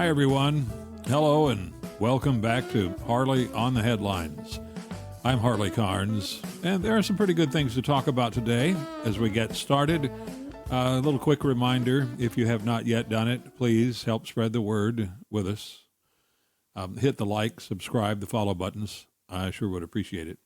Hi, everyone. Hello, and welcome back to Harley on the Headlines. I'm Harley Carnes, and there are some pretty good things to talk about today as we get started. A little quick reminder, if you have not yet done it, please help spread the word with us. Hit the like, subscribe, the follow buttons. I sure would appreciate it.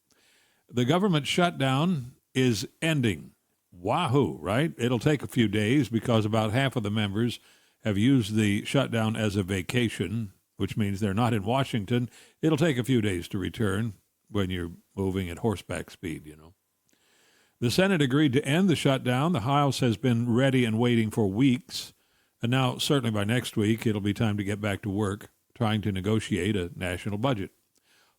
The government shutdown is ending. Wahoo, right? It'll take a few days because about half of the members have used the shutdown as a vacation, which means they're not in Washington. It'll take a few days to return when you're moving at horseback speed, you know. The Senate agreed to end the shutdown. The House has been ready and waiting for weeks. And now, certainly by next week, it'll be time to get back to work trying to negotiate a national budget.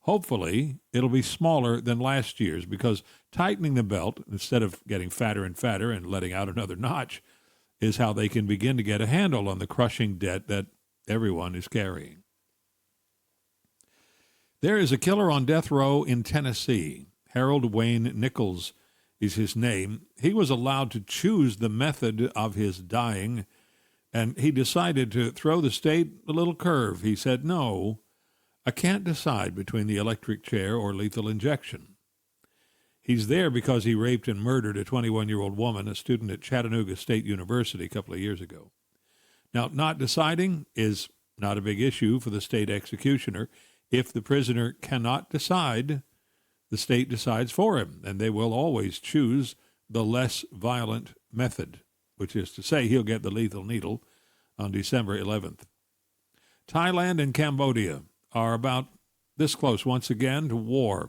Hopefully, it'll be smaller than last year's because tightening the belt, instead of getting fatter and fatter and letting out another notch, is how they can begin to get a handle on the crushing debt that everyone is carrying. There is a killer on death row in Tennessee. Harold Wayne Nichols is his name. He was allowed to choose the method of his dying, and he decided to throw the state a little curve. He said, "No, I can't decide between the electric chair or lethal injection." He's there because he raped and murdered a 21-year-old woman, a student at Chattanooga State University a couple of years ago. Now, not deciding is not a big issue for the state executioner. If the prisoner cannot decide, the state decides for him, and they will always choose the less violent method, which is to say he'll get the lethal needle on December 11th. Thailand and Cambodia are about this close once again to war.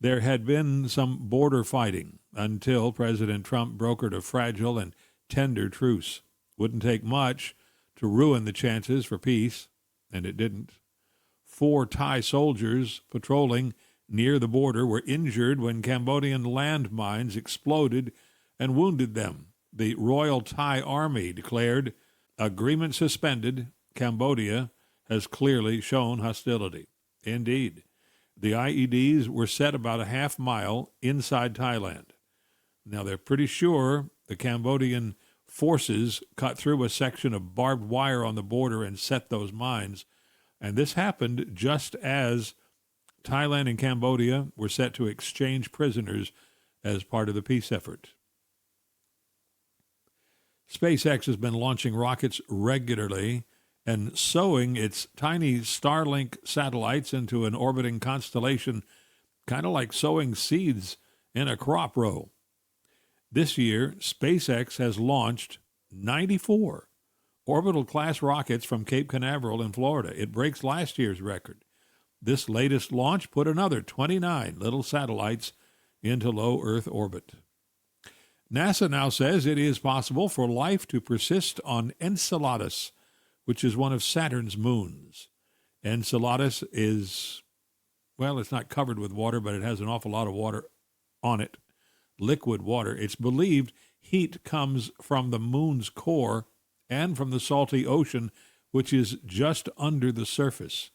There had been some border fighting until President Trump brokered a fragile and tender truce. Wouldn't take much to ruin the chances for peace, and it didn't. 4 Thai soldiers patrolling near the border were injured when Cambodian landmines exploded and wounded them. The Royal Thai Army declared, "Agreement suspended. Cambodia has clearly shown hostility." Indeed. The IEDs were set about a half mile inside Thailand. Now, they're pretty sure the Cambodian forces cut through a section of barbed wire on the border and set those mines. And this happened just as Thailand and Cambodia were set to exchange prisoners as part of the peace effort. SpaceX has been launching rockets regularly and sowing its tiny Starlink satellites into an orbiting constellation, kind of like sowing seeds in a crop row. This year, SpaceX has launched 94 orbital-class rockets from Cape Canaveral in Florida. It breaks last year's record. This latest launch put another 29 little satellites into low Earth orbit. NASA now says it is possible for life to persist on Enceladus, which is one of Saturn's moons. Enceladus is, well, it's not covered with water, but it has an awful lot of water on it, liquid water. It's believed heat comes from the moon's core and from the salty ocean, which is just under the surface.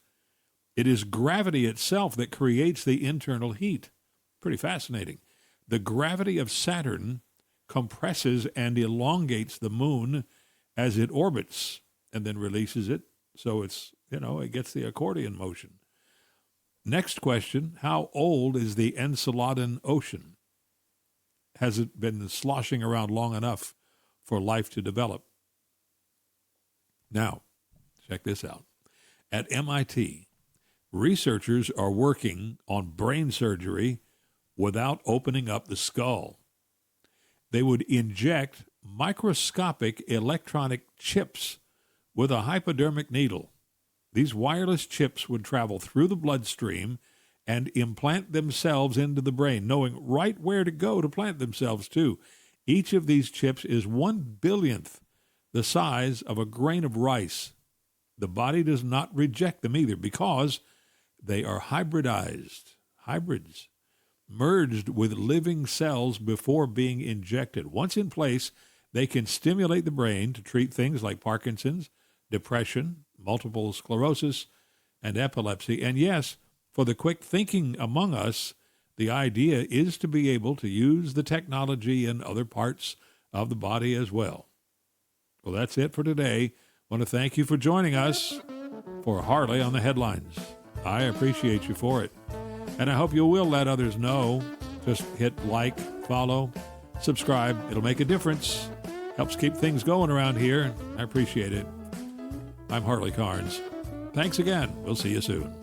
It is gravity itself that creates the internal heat. Pretty fascinating. The gravity of Saturn compresses and elongates the moon as it orbits and then releases it. So it's, it gets the accordion motion. Next question, how old is the Enceladine Ocean? Has it been sloshing around long enough for life to develop? Now, check this out. At MIT, researchers are working on brain surgery without opening up the skull. They would inject microscopic electronic chips with a hypodermic needle. These wireless chips would travel through the bloodstream and implant themselves into the brain, knowing right where to go to plant themselves too. Each of these chips is 1/billionth the size of a grain of rice. The body does not reject them either because they are hybridized, hybrids, merged with living cells before being injected. Once in place, they can stimulate the brain to treat things like Parkinson's, depression, multiple sclerosis, and epilepsy. And yes, for the quick thinking among us, the idea is to be able to use the technology in other parts of the body as well. Well, that's it for today. want to thank you for joining us for Harley on the Headlines. I appreciate you for it. And I hope you will let others know. Just hit like, follow, subscribe. It'll make a difference. Helps keep things going around here. I appreciate it. I'm Harley Carnes. Thanks again. We'll see you soon.